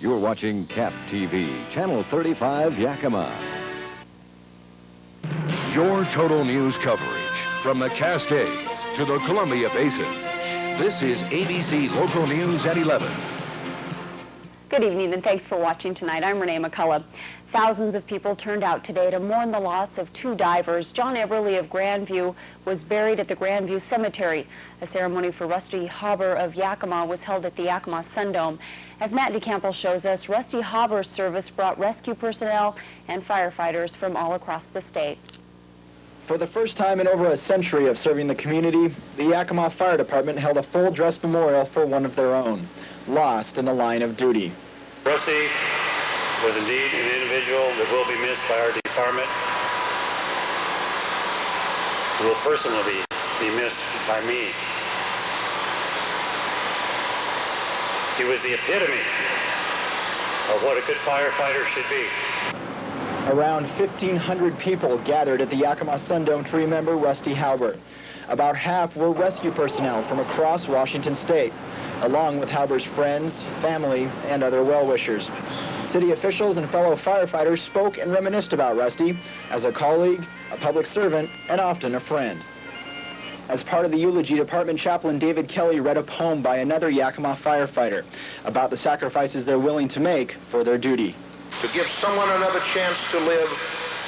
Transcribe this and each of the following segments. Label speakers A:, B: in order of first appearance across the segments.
A: You're watching KAPP TV, Channel 35, Yakima.
B: Your total news coverage from the Cascades to the Columbia Basin. This is ABC Local News at 11.
C: Good evening and thanks for watching tonight. I'm Renee McCullough. Thousands of people turned out today to mourn the loss of two divers. John Everly of Grandview was buried at the Grandview Cemetery. A ceremony for Rusty Hauber of Yakima was held at the Yakima Sundome. As Matt DeCampo shows us, Rusty Hauber's service brought rescue personnel and firefighters from all across the state.
D: For the first time in over a century of serving the community, the Yakima Fire Department held a full-dress memorial for one of their own, lost in the line of duty.
E: Rusty was indeed an individual that will be missed by our department, who will personally be missed by me. He was the epitome of what a good firefighter should be.
D: Around 1,500 people gathered at the Yakima Sundome to remember Rusty Hauber. About half were rescue personnel from across Washington state, along with Hauber's friends, family, and other well-wishers. City officials and fellow firefighters spoke and reminisced about Rusty as a colleague, a public servant, and often a friend. As part of the eulogy, Department Chaplain David Kelly read a poem by another Yakima firefighter about the sacrifices they're willing to make for their duty.
F: To give someone another chance to live,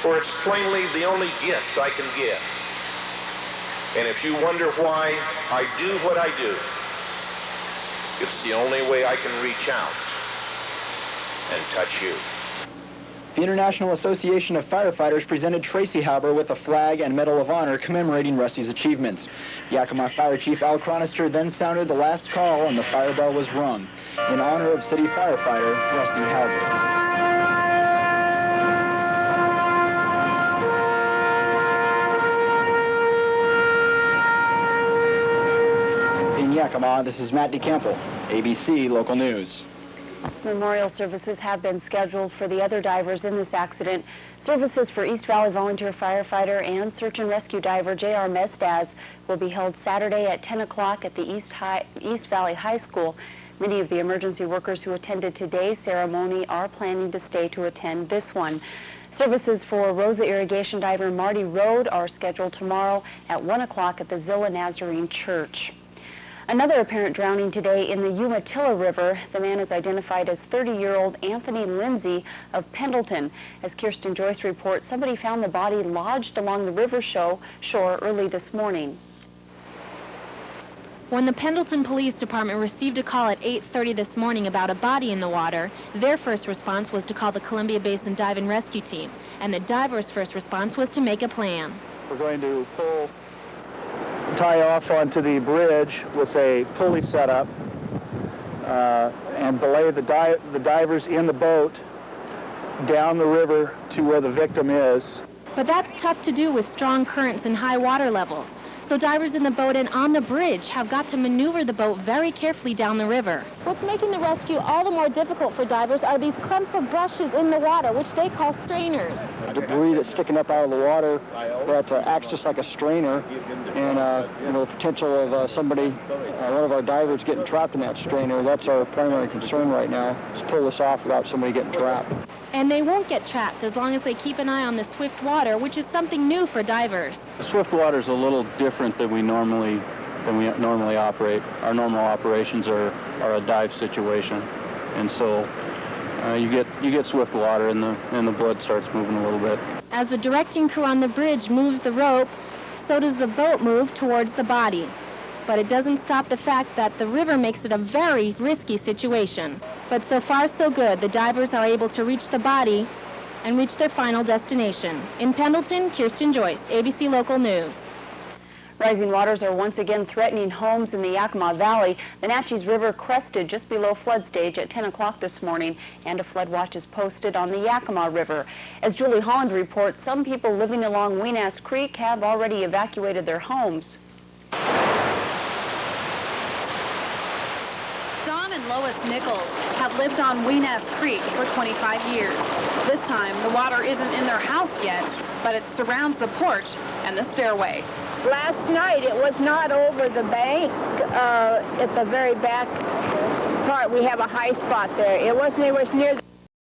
F: for it's plainly the only gift I can give. And if you wonder why I do what I do, it's the only way I can reach out and touch you.
D: The International Association of Firefighters presented Tracy Hauber with a flag and Medal of Honor commemorating Rusty's achievements. Yakima Fire Chief Al Chronister then sounded the last call and the fire bell was rung in honor of city firefighter Rusty Hauber. In Yakima, this is Matt DeCampo, ABC Local News.
C: Memorial services have been scheduled for the other divers in this accident. Services for East Valley volunteer firefighter and search and rescue diver J.R. Mestaz will be held Saturday at 10 o'clock at the East Valley High School. Many of the emergency workers who attended today's ceremony are planning to stay to attend this one. Services for Rosa irrigation diver Marty Rode are scheduled tomorrow at 1 o'clock at the Zillah Nazarene Church. Another apparent drowning today in the Umatilla River. The man is identified as 30-year-old Anthony Lindsay of Pendleton. As Kirsten Joyce reports, somebody found the body lodged along the river shore early this morning.
G: When the Pendleton Police Department received a call at 8:30 this morning about a body in the water, their first response was to call the Columbia Basin Dive and Rescue Team, and the divers' first response was to make a plan.
H: We're going to tie off onto the bridge with a pulley setup and belay the divers in the boat down the river to where the victim is.
G: But that's tough to do with strong currents and high water levels. So divers in the boat and on the bridge have got to maneuver the boat very carefully down the river. What's making the rescue all the more difficult for divers are these clumps of brushes in the water, which they call strainers.
H: Debris that's sticking up out of the water that acts just like a strainer, and the potential of somebody, one of our divers getting trapped in that strainer. That's our primary concern right now, is pull this off without somebody getting trapped.
G: And they won't get trapped as long as they keep an eye on the swift water, which is something new for divers.
H: The swift water is a little different than we normally operate. Our normal operations are a dive situation, and so you get swift water and the blood starts moving a little bit.
G: As the directing crew on the bridge moves the rope, so does the boat move towards the body. But it doesn't stop the fact that the river makes it a very risky situation. But so far so good. The divers are able to reach the body and reach their final destination. In Pendleton, Kirsten Joyce, ABC Local News.
C: Rising waters are once again threatening homes in the Yakima Valley. The Natchez River crested just below flood stage at 10 o'clock this morning, and a flood watch is posted on the Yakima River. As Julie Holland reports, some people living along Weenass Creek have already evacuated their homes.
I: John and Lois Nichols have lived on Weenass Creek for 25 years. This time, the water isn't in their house yet, but it surrounds the porch and the stairway.
J: Last night, it was not over the bank at the very back part, we have a high spot there. It wasn't anywhere near the